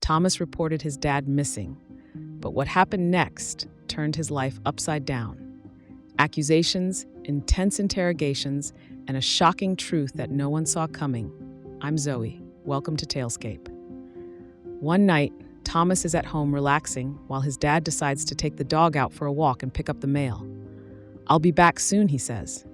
Thomas reported his dad missing, but what happened next turned his life upside down. Accusations, intense interrogations, and a shocking truth that no one saw coming. I'm Zoe. Welcome to Talescape. One night, Thomas is at home relaxing while his dad decides to take the dog out for a walk and pick up the mail. "I'll be back soon," he says.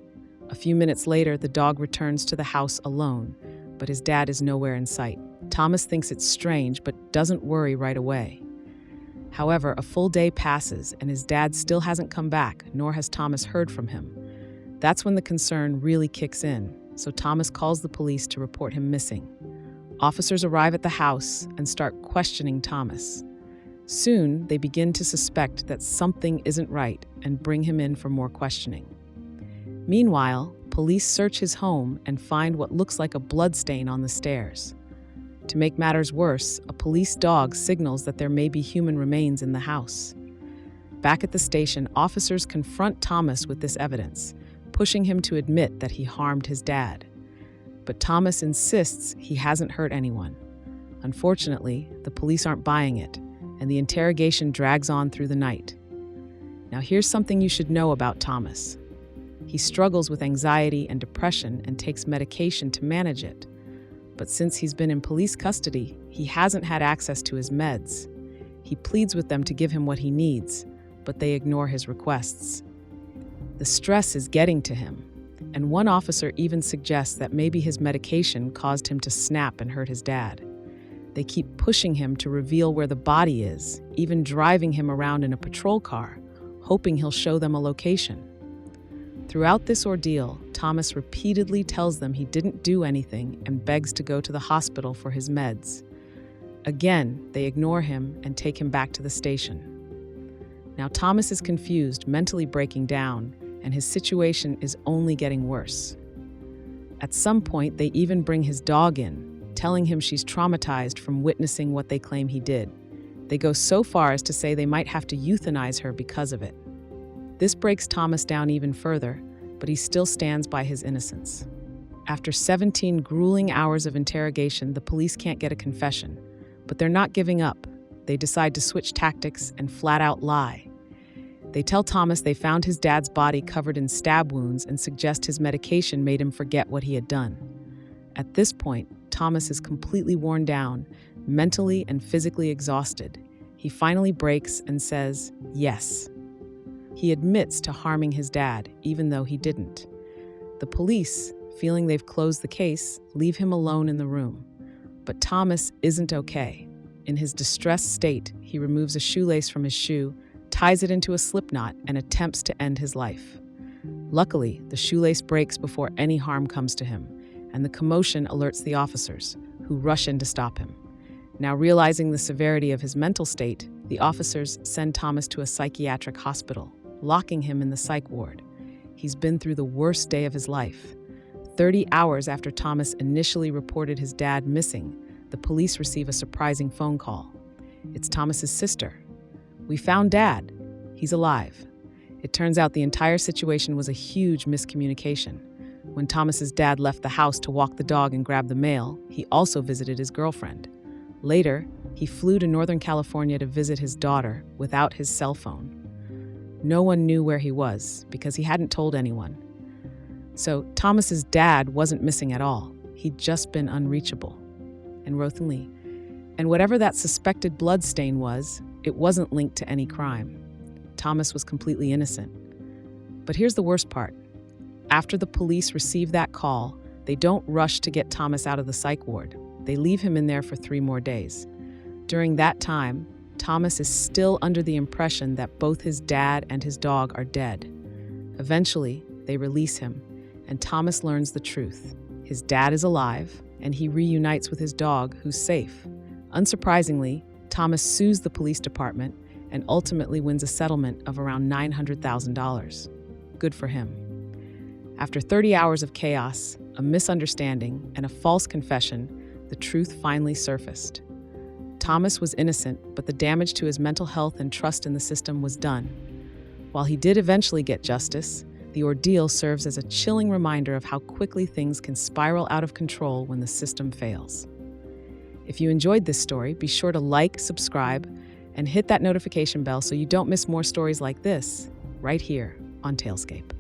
A few minutes later, the dog returns to the house alone, but his dad is nowhere in sight. Thomas thinks it's strange, but doesn't worry right away. However, a full day passes, and his dad still hasn't come back, nor has Thomas heard from him. That's when the concern really kicks in, so Thomas calls the police to report him missing. Officers arrive at the house and start questioning Thomas. Soon, they begin to suspect that something isn't right and bring him in for more questioning. Meanwhile, police search his home and find what looks like a bloodstain on the stairs. To make matters worse, a police dog signals that there may be human remains in the house. Back at the station, officers confront Thomas with this evidence, pushing him to admit that he harmed his dad. But Thomas insists he hasn't hurt anyone. Unfortunately, the police aren't buying it, and the interrogation drags on through the night. Now here's something you should know about Thomas. He struggles with anxiety and depression and takes medication to manage it. But since he's been in police custody, he hasn't had access to his meds. He pleads with them to give him what he needs, but they ignore his requests. The stress is getting to him, and one officer even suggests that maybe his medication caused him to snap and hurt his dad. They keep pushing him to reveal where the body is, even driving him around in a patrol car, hoping he'll show them a location. Throughout this ordeal, Thomas repeatedly tells them he didn't do anything and begs to go to the hospital for his meds. Again, they ignore him and take him back to the station. Now Thomas is confused, mentally breaking down, and his situation is only getting worse. At some point, they even bring his dog in, telling him she's traumatized from witnessing what they claim he did. They go so far as to say they might have to euthanize her because of it. This breaks Thomas down even further, but he still stands by his innocence. After 17 grueling hours of interrogation, the police can't get a confession, but they're not giving up. They decide to switch tactics and flat out lie. They tell Thomas they found his dad's body covered in stab wounds and suggest his medication made him forget what he had done. At this point, Thomas is completely worn down, mentally and physically exhausted. He finally breaks and says, yes. He admits to harming his dad, even though he didn't. The police, feeling they've closed the case, leave him alone in the room. But Thomas isn't okay. In his distressed state, he removes a shoelace from his shoe, ties it into a slipknot, and attempts to end his life. Luckily, the shoelace breaks before any harm comes to him, and the commotion alerts the officers, who rush in to stop him. Now realizing the severity of his mental state, the officers send Thomas to a psychiatric hospital, locking him in the psych ward. He's been through the worst day of his life. 30 hours after Thomas initially reported his dad missing, the police receive a surprising phone call. It's Thomas's sister. "We found Dad. He's alive." It turns out the entire situation was a huge miscommunication. When Thomas's dad left the house to walk the dog and grab the mail, he also visited his girlfriend. Later, he flew to Northern California to visit his daughter without his cell phone. No one knew where he was because he hadn't told anyone. So Thomas's dad wasn't missing at all. He'd just been unreachable. And whatever that suspected blood stain was, it wasn't linked to any crime. Thomas was completely innocent. But here's the worst part. After the police receive that call, they don't rush to get Thomas out of the psych ward. They leave him in there for 3 more days. During that time, Thomas is still under the impression that both his dad and his dog are dead. Eventually, they release him, and Thomas learns the truth. His dad is alive, and he reunites with his dog, who's safe. Unsurprisingly, Thomas sues the police department and ultimately wins a settlement of around $900,000. Good for him. After 30 hours of chaos, a misunderstanding, and a false confession, the truth finally surfaced. Thomas was innocent, but the damage to his mental health and trust in the system was done. While he did eventually get justice, the ordeal serves as a chilling reminder of how quickly things can spiral out of control when the system fails. If you enjoyed this story, be sure to like, subscribe, and hit that notification bell so you don't miss more stories like this right here on Talescape.